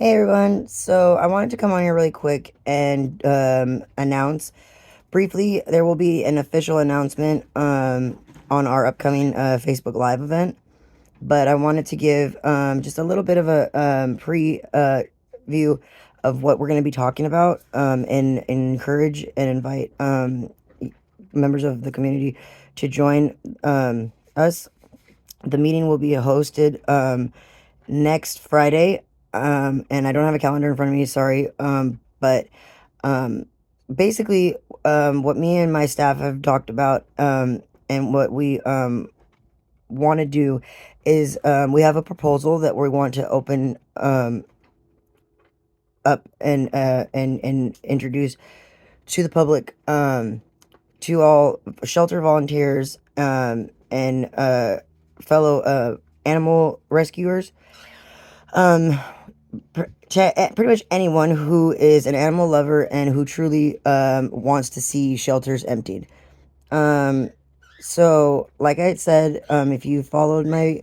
Hey everyone, so I wanted to come on here really quick and announce briefly there will be an official announcement on our upcoming Facebook Live event. But I wanted to give just a little bit of a pre view of what we're going to be talking about and encourage and invite members of the community to join us. The meeting will be hosted next Friday. And I don't have a calendar in front of me, sorry. But um, basically, what me and my staff have talked about and what we want to do is we have a proposal that we want to open up and introduce to the public, to all shelter volunteers and fellow animal rescuers. Um, pretty much anyone who is an animal lover and who truly wants to see shelters emptied. Um, so, like I had said, if you followed my,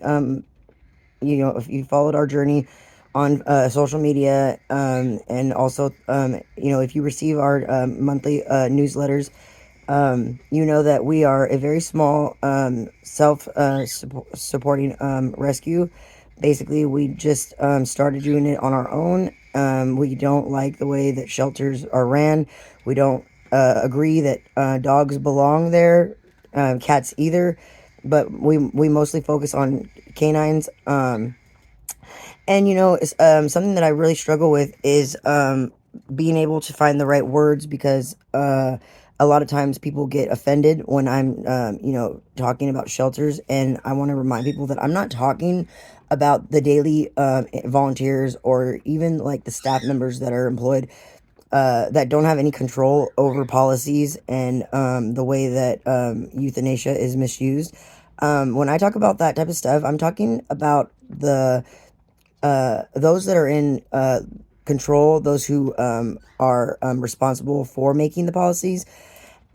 if you followed our journey on social media, and also, if you receive our monthly newsletters, you know that we are a very small self supporting rescue. Basically, we just started doing it on our own. We don't like the way that shelters are ran. We don't agree that dogs belong there, cats either. But we mostly focus on canines. And it's, something that I really struggle with is being able to find the right words because a lot of times people get offended when I'm talking about shelters, and I want to remind people that I'm not talking about the daily volunteers or even like the staff members that are employed that don't have any control over policies and the way that euthanasia is misused. When I talk about that type of stuff, I'm talking about the those that are in control, those who are responsible for making the policies,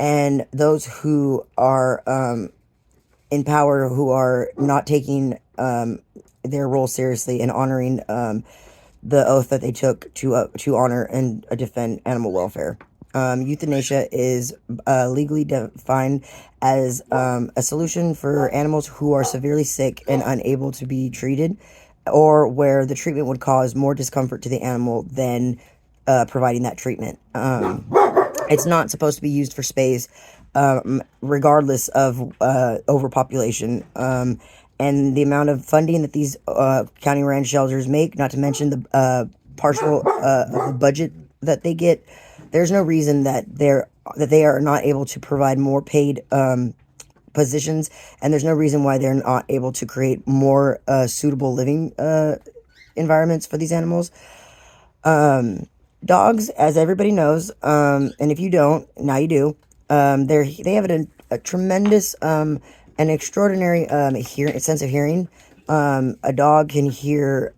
and those who are in power who are not taking their role seriously and honoring the oath that they took to honor and defend animal welfare. Euthanasia is legally defined as a solution for animals who are severely sick and unable to be treated, or where the treatment would cause more discomfort to the animal than providing that treatment. It's not supposed to be used for space, regardless of overpopulation. And the amount of funding that these county ranch shelters make, not to mention the partial of the budget that they get, there's no reason that they are not able to provide more paid positions, and there's no reason why they're not able to create more suitable living environments for these animals. Dogs, as everybody knows, and if you don't, now you do. They have a tremendous an extraordinary sense of hearing. A dog can hear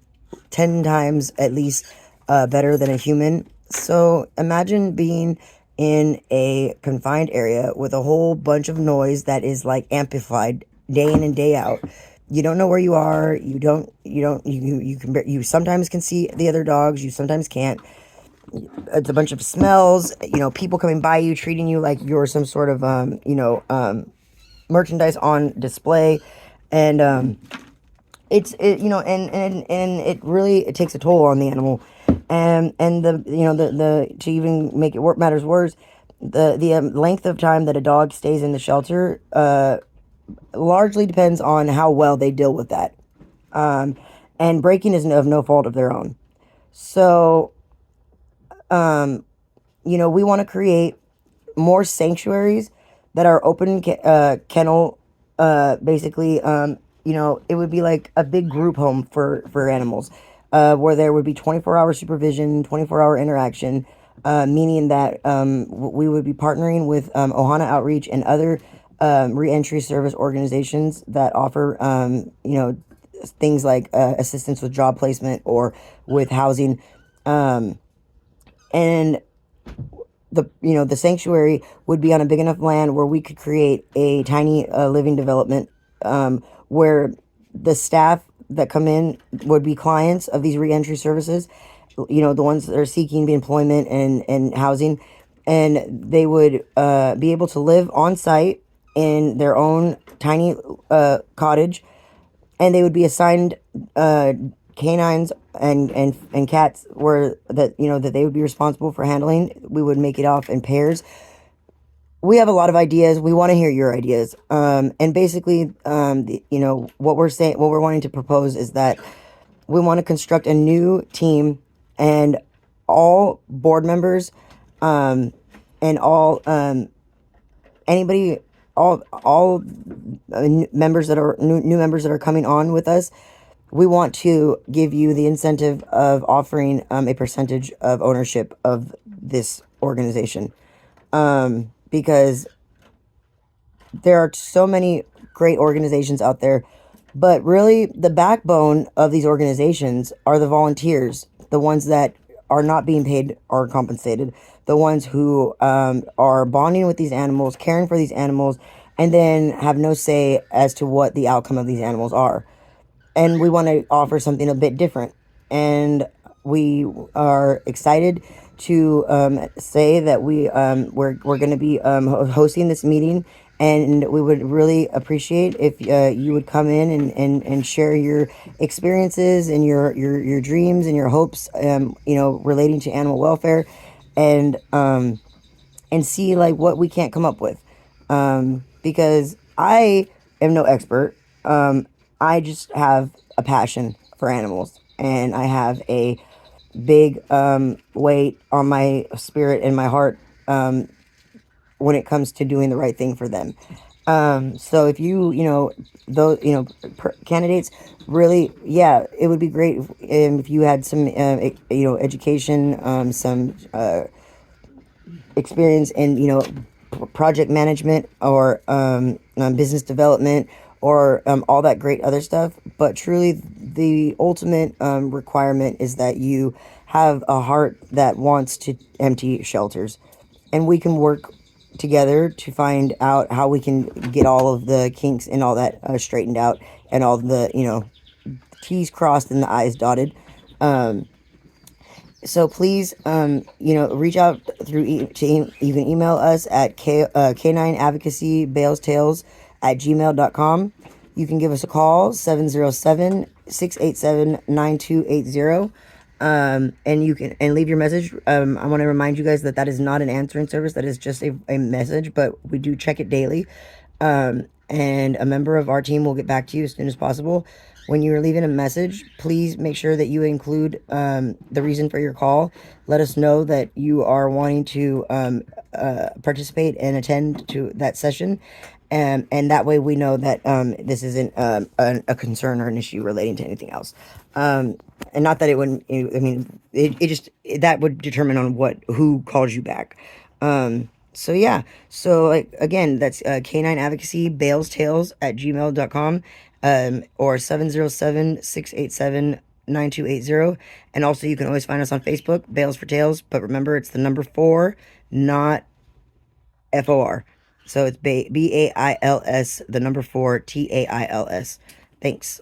10 times at least better than a human. So imagine being in a confined area with a whole bunch of noise that is like amplified day in and day out. You don't know where you are. You sometimes can see the other dogs. You sometimes can't. It's a bunch of smells, people coming by you, treating you like you're some sort of, merchandise on display. And, and it really, it takes a toll on the animal. And the to even make it matters worse, the length of time that a dog stays in the shelter, largely depends on how well they deal with that. And breaking is of no fault of their own. So, we want to create more sanctuaries that are open kennel. Basically, it would be like a big group home for animals, where there would be 24-hour supervision, 24-hour interaction, meaning that we would be partnering with Ohana Outreach and other reentry service organizations that offer, things like assistance with job placement or with housing. And the sanctuary would be on a big enough land where we could create a tiny living development, where the staff that come in would be clients of these reentry services, the ones that are seeking employment and housing, and they would be able to live on site in their own tiny cottage, and they would be assigned canines and cats where that that they would be responsible for handling. We would make it off in pairs. We have a lot of ideas. We want to hear your ideas. And basically, what we're saying, what we're wanting to propose is that we want to construct a new team, and all board members, and all anybody, all members that are new members that are coming on with us. We want to give you the incentive of offering a percentage of ownership of this organization, because there are so many great organizations out there, but really the backbone of these organizations are the volunteers, the ones that are not being paid or compensated, the ones who are bonding with these animals, caring for these animals, and then have no say as to what the outcome of these animals are. And we want to offer something a bit different. And we are excited to say that we're going to be hosting this meeting, and we would really appreciate if you would come in and share your experiences and your dreams and your hopes, relating to animal welfare, and see like what we can't come up with, because I am no expert. I just have a passion for animals, and I have a big weight on my spirit and my heart, when it comes to doing the right thing for them. So if those candidates, really, yeah, it would be great if you had some education, some experience in project management, or business development, or all that great other stuff. But truly, the ultimate requirement is that you have a heart that wants to empty shelters, and we can work together to find out how we can get all of the kinks and all that straightened out, and all the T's crossed and the I's dotted. So please, reach out through you can email us at K9 Advocacy Bales Tales at gmail.com. You can give us a call, 707-687-9280. And you can leave your message. I want to remind you guys that that is not an answering service. That is just a message, but we do check it daily. And a member of our team will get back to you as soon as possible. When you're leaving a message, please make sure that you include the reason for your call. Let us know that you are wanting to participate and attend to that session. And that way we know that this isn't a concern or an issue relating to anything else. And not that it wouldn't, I mean, that would determine on who calls you back. So yeah, so like, again, that's K9 Advocacy Bales Tales at gmail.com, or 707-687-9280. And also you can always find us on Facebook, Bales for Tales, but remember, it's the number 4, not FOR. So it's BAILS, the number 4, TAILS. Thanks.